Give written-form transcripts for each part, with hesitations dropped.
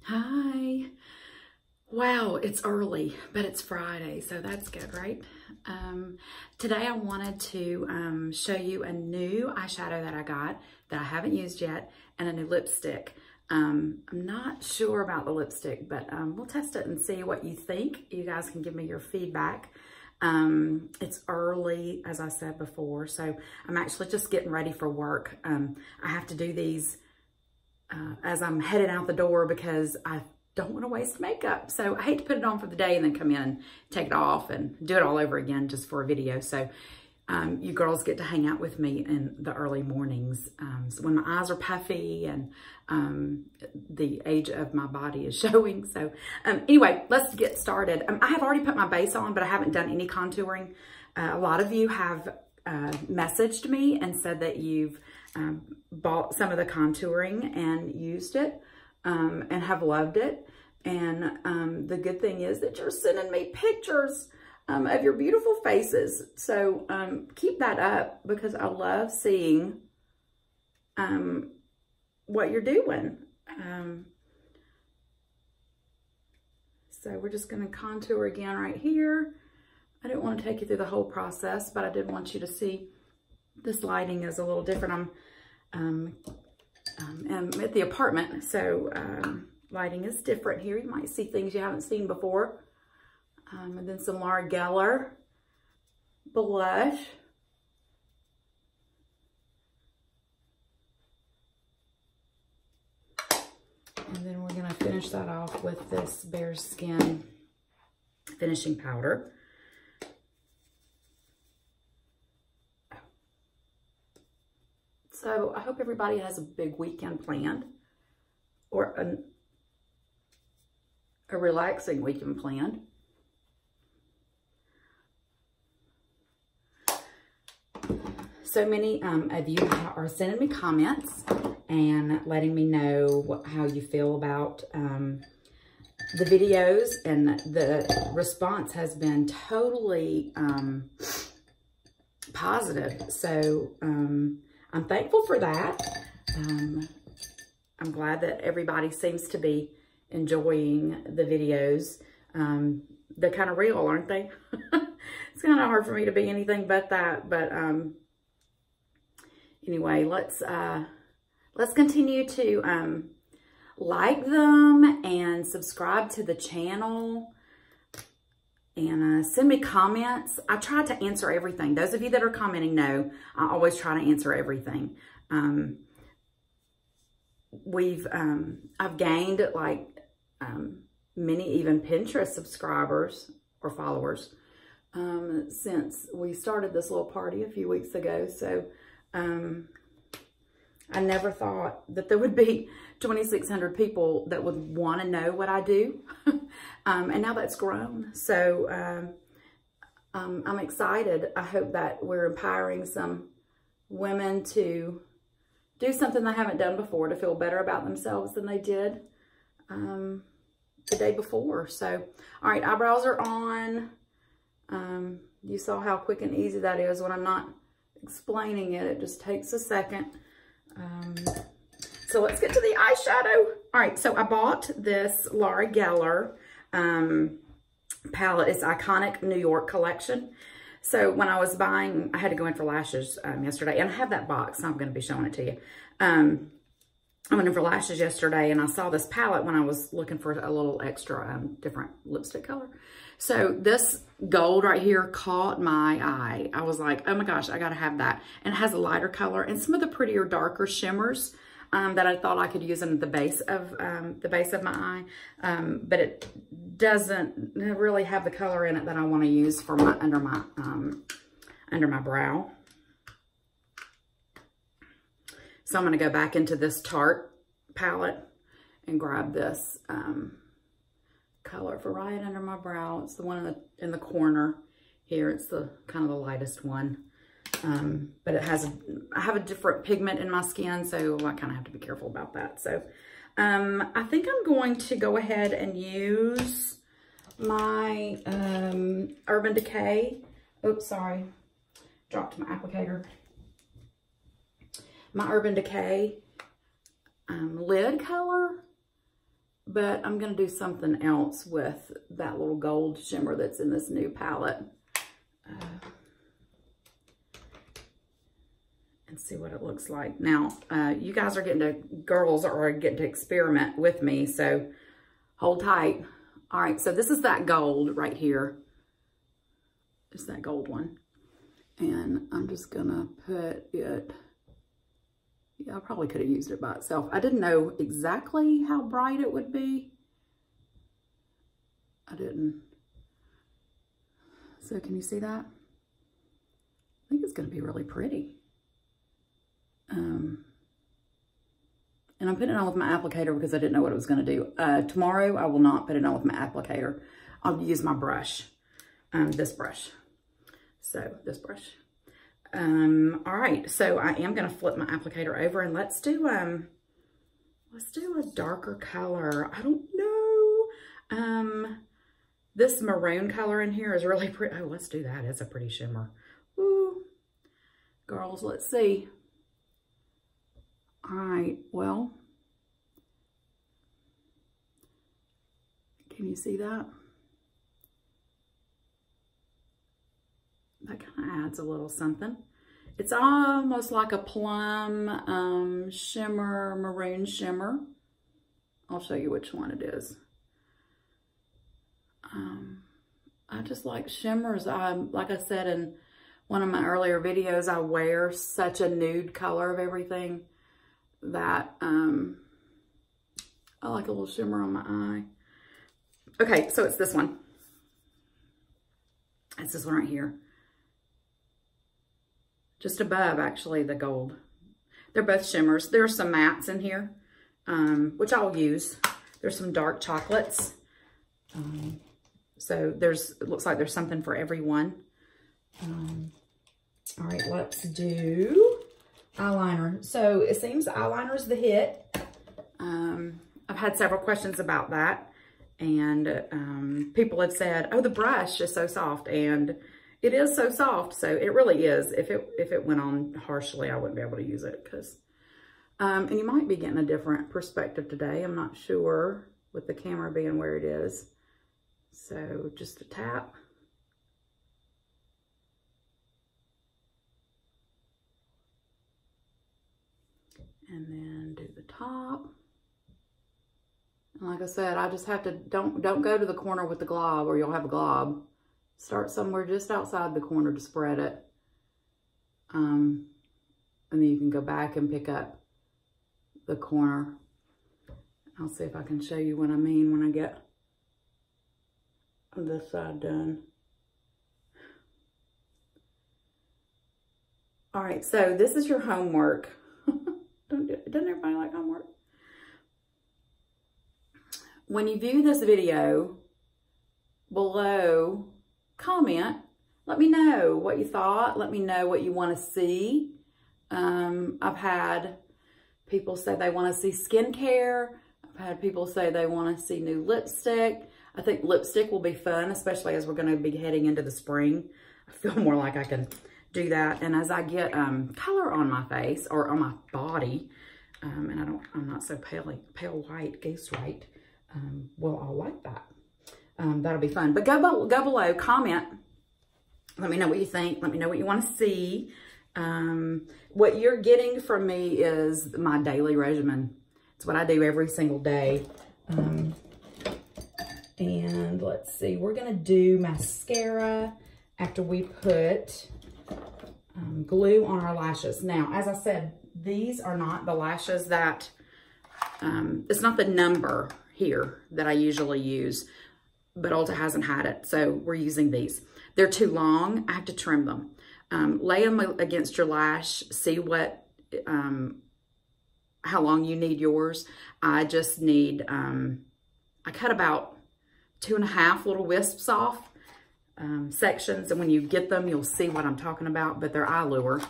Hi. Wow, it's early, but it's Friday, so that's good, right? Today I wanted to show you a new eyeshadow that I got that I haven't used yet, and a new lipstick. I'm not sure about the lipstick, but we'll test it and see what you think. You guys can give me your feedback. It's early, as I said before, so I'm actually just getting ready for work. I have to do these as I'm headed out the door because I don't want to waste makeup. So I hate to put it on for the day and then come in and take it off and do it all over again just for a video. So you girls get to hang out with me in the early mornings. So when my eyes are puffy and the age of my body is showing. So anyway, let's get started. I have already put my base on, but I haven't done any contouring. A lot of you have messaged me and said that you've bought some of the contouring and used it and have loved it. And the good thing is that you're sending me pictures of your beautiful faces. So keep that up because I love seeing what you're doing. So we're just going to contour again right here. I didn't want to take you through the whole process, but I did want you to see this lighting is a little different. I'm at the apartment, so lighting is different here. You might see things you haven't seen before. And then some Laura Geller blush. And then we're going to finish that off with this Bare Skin finishing powder. So I hope everybody has a big weekend planned or a relaxing weekend planned. So many of you are sending me comments and letting me know how you feel about the videos, and the response has been totally positive. So I'm thankful for that. I'm glad that everybody seems to be enjoying the videos. They're kind of real, aren't they? It's kind of hard for me to be anything but that. But anyway, let's continue to like them and subscribe to the channel. And send me comments. I try to answer everything. Those of you that are commenting know I always try to answer everything. I've gained like many even Pinterest subscribers or followers since we started this little party a few weeks ago. So I never thought that there would be 2,600 people that would want to know what I do. And now that's grown. So I'm excited. I hope that we're empowering some women to do something they haven't done before, to feel better about themselves than they did the day before. So, all right, eyebrows are on. You saw how quick and easy that is when I'm not explaining it. It just takes a second. So let's get to the eyeshadow. All right, so I bought this Laura Geller palette. It's Iconic New York collection. So when I was buying, I had to go in for lashes yesterday, and I have that box, so I'm going to be showing it to you. I went in for lashes yesterday, and I saw this palette when I was looking for a little extra different lipstick color. So this gold right here caught my eye. I was like, oh my gosh, I got to have that. And it has a lighter color and some of the prettier, darker shimmers that I thought I could use in the base of my eye. But it doesn't really have the color in it that I want to use for my under my brow. So I'm going to go back into this Tarte palette and grab this color for right under my brow. It's the one in the corner here. It's the kind of the lightest one. But I have a different pigment in my skin, so I kind of have to be careful about that. So I think I'm going to go ahead and use my Urban Decay. Oops, sorry. Dropped my applicator. My Urban Decay lid color but I'm going to do something else with that little gold shimmer that's in this new palette. And see what it looks like. Now, you guys are getting to, girls are getting to experiment with me, so hold tight. All right, so this is that gold right here. It's that gold one. And I'm just gonna put it, yeah, I probably could have used it by itself. I didn't know exactly how bright it would be. I didn't. So can you see that? I think it's gonna be really pretty. And I'm putting it on with my applicator because I didn't know what it was going to do. Tomorrow, I will not put it on with my applicator. I'll use my brush, this brush. So, this brush. All right, so I am going to flip my applicator over and let's do a darker color. I don't know. This maroon color in here is really pretty. Oh, let's do that. It's a pretty shimmer. Woo. Girls, let's see. All right, well, can you see that? That kind of adds a little something. It's almost like a plum shimmer, maroon shimmer. I'll show you which one it is. I just like shimmers. Like I said in one of my earlier videos, I wear such a nude color of everything that I like a little shimmer on my eye. Okay, so it's this one. It's this one right here. Just above, actually, the gold. They're both shimmers. There are some mattes in here, which I'll use. There's some dark chocolates. So it looks like there's something for everyone. All right, let's do eyeliner. So it seems eyeliner is the hit. I've had several questions about that, and people have said, "Oh, the brush is so soft," and it is so soft. So it really is. If it went on harshly, I wouldn't be able to use it because. And you might be getting a different perspective today. I'm not sure with the camera being where it is. So just a tap. And then do the top. And like I said, I just have to, don't go to the corner with the glob or you'll have a glob. Start somewhere just outside the corner to spread it. And then you can go back and pick up the corner. I'll see if I can show you what I mean when I get this side done. All right, so this is your homework. Doesn't everybody like homework? When you view this video, below, comment. Let me know what you thought. Let me know what you want to see. I've had people say they want to see skincare. I've had people say they want to see new lipstick. I think lipstick will be fun, especially as we're going to be heading into the spring. I feel more like I can do that. And as I get color on my face or on my body, and I'm not so pale white, goose white, we'll all like that. That'll be fun. But go below, comment. Let me know what you think. Let me know what you want to see. What you're getting from me is my daily regimen. It's what I do every single day. And let's see, we're gonna do mascara after we put glue on our lashes. Now, as I said, these are not the lashes that, it's not the number here that I usually use, but Ulta hasn't had it, so we're using these. They're too long, I have to trim them. Lay them against your lash, see what, how long you need yours. I just need, I cut about 2.5 little wisps off, sections, and when you get them, you'll see what I'm talking about, but they're Eyeliner.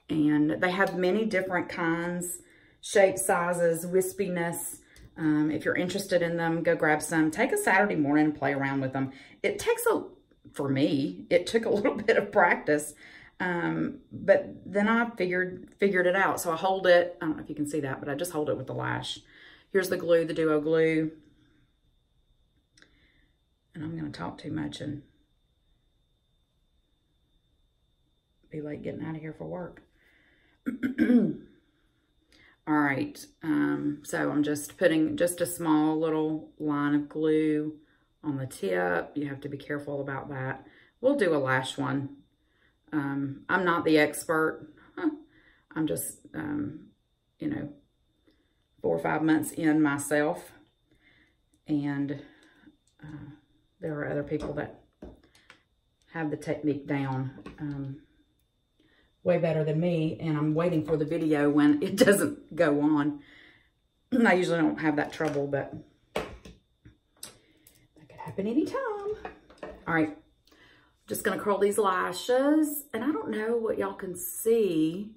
And they have many different kinds, shape, sizes, wispiness. If you're interested in them, go grab some. Take a Saturday morning and play around with them. It takes for me, it took a little bit of practice, but then I figured it out. So I hold it, I don't know if you can see that, but I just hold it with the lash. Here's the glue, the Duo glue. And I'm going to talk too much and be late getting out of here for work. All right, so I'm just putting just a small little line of glue on the tip. You have to be careful about that. We'll do a lash one. I'm not the expert. I'm just, you know, 4 or 5 months in myself. And there are other people that have the technique down way better than me. And I'm waiting for the video when it doesn't go on. I usually don't have that trouble, but that could happen anytime. All right. Just going to curl these lashes. And I don't know what y'all can see,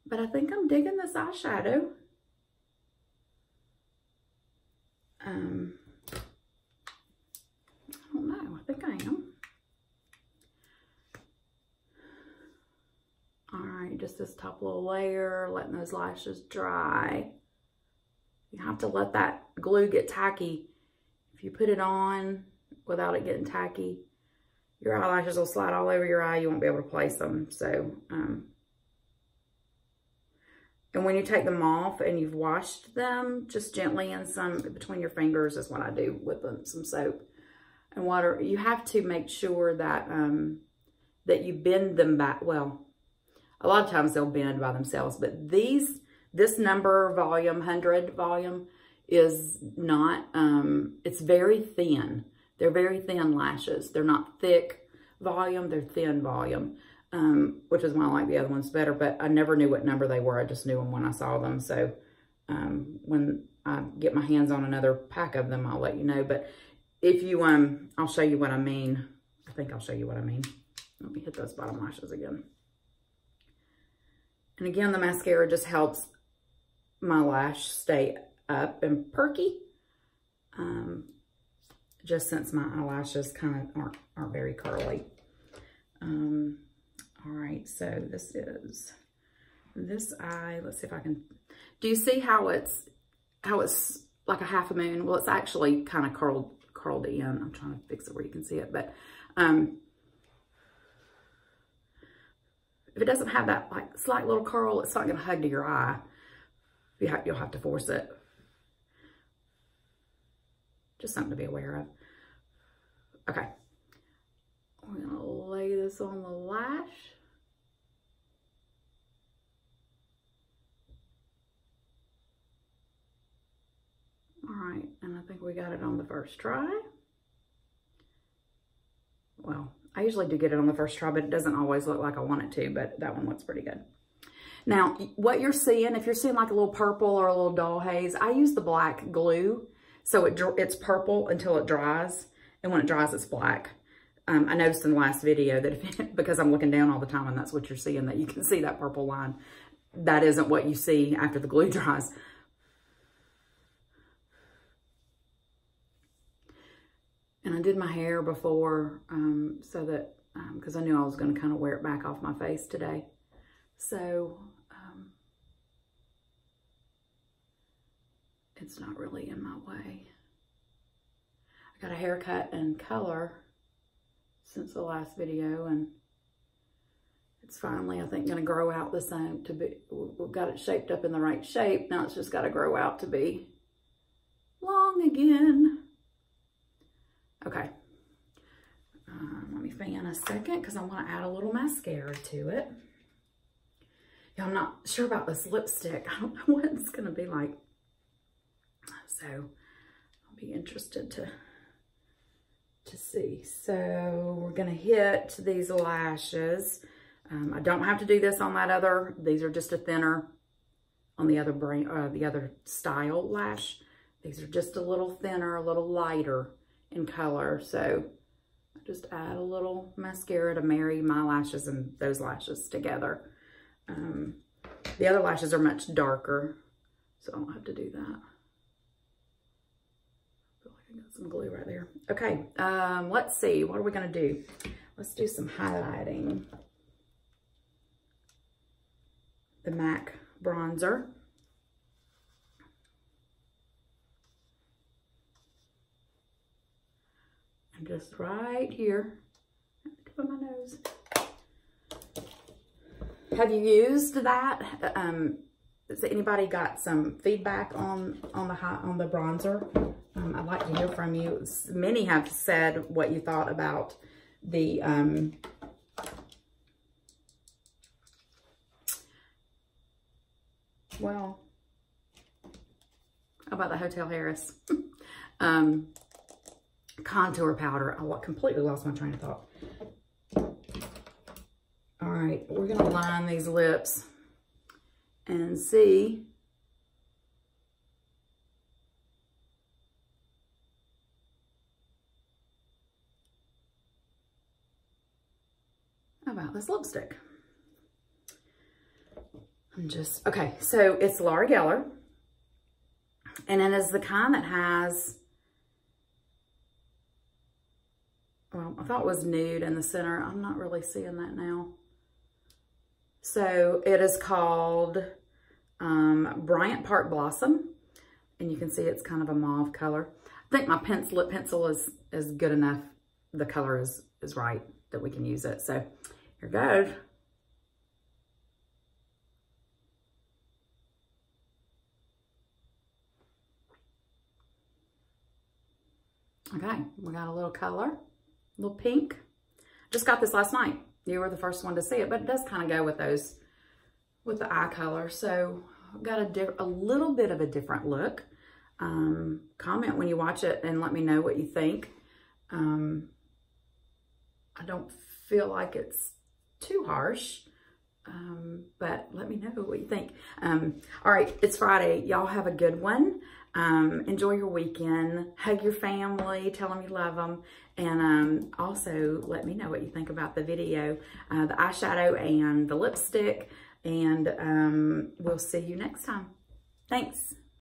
but I think I'm digging this eyeshadow. I don't know. I think I am. All right, just this top little layer, letting those lashes dry. You have to let that glue get tacky. If you put it on without it getting tacky, your eyelashes will slide all over your eye. You won't be able to place them. So, and when you take them off and you've washed them, just gently in some between your fingers is what I do with some soap and water. You have to make sure that that you bend them back. Well, a lot of times they'll bend by themselves, but this number volume, 100 volume, is not, it's very thin. They're very thin lashes. They're not thick volume, they're thin volume, which is why I like the other ones better, but I never knew what number they were. I just knew them when I saw them. So when I get my hands on another pack of them, I'll let you know. But if you, I'll show you what I mean. I think I'll show you what I mean. Let me hit those bottom lashes again. And again, the mascara just helps my lash stay up and perky. Just since my eyelashes kind of aren't very curly. All right, so this is this eye. Let's see if I can. Do you see how it's like a half a moon? Well, it's actually kind of curled in. I'm trying to fix it where you can see it, but if it doesn't have that like slight little curl, it's not going to hug to your eye. You'll have to force it. Just something to be aware of. Okay. We're going to lay this on the lash. All right. And I think we got it on the first try. Well, I usually do get it on the first try, but it doesn't always look like I want it to, but that one looks pretty good. Now, what you're seeing, if you're seeing like a little purple or a little dull haze, I use the black glue. So it's purple until it dries. And when it dries, it's black. I noticed in the last video that because I'm looking down all the time and that's what you're seeing, that you can see that purple line. That isn't what you see after the glue dries. And I did my hair before so that, because I knew I was going to kind of wear it back off my face today. So it's not really in my way. I got a haircut and color since the last video, and it's finally, I think, going to grow out the same to be, we've got it shaped up in the right shape. Now it's just got to grow out to be long again. Okay. Let me fan a second because I want to add a little mascara to it. Yeah, I'm not sure about this lipstick. I don't know what it's going to be like. So I'll be interested to see. So we're going to hit these lashes. I don't have to do this on that other. These are just a thinner on the other brand, the other style lash. These are just a little thinner, a little lighter in color. So I just add a little mascara to marry my lashes and those lashes together. The other lashes are much darker, so I don't have to do that. I feel like I got some glue right there. Okay, let's see. What are we going to do? Let's do some highlighting. The MAC bronzer. just right here, tip of my nose. Have you used that? Has anybody got some feedback on the bronzer? I'd like to hear from you. Many have said what you thought about the well, about the Hotel Harris contour powder. I completely lost my train of thought. All right, we're gonna line these lips and see about this lipstick. Okay, so it's Laura Geller, and it is the kind that has, well, I thought it was nude in the center. I'm not really seeing that now. So it is called Bryant Park Blossom, and you can see it's kind of a mauve color. I think my lip pencil is good enough. The color is right that we can use it. So here goes. Okay, we got a little color, a little pink. Just got this last night. You were the first one to see it, but it does kind of go with those, with the eye color. So I've got a little bit of a different look. Comment when you watch it and let me know what you think. I don't feel like it's too harsh, but let me know what you think. All right, it's Friday. Y'all have a good one. Enjoy your weekend. Hug your family. Tell them you love them. And also let me know what you think about the video, the eyeshadow and the lipstick. And we'll see you next time. Thanks.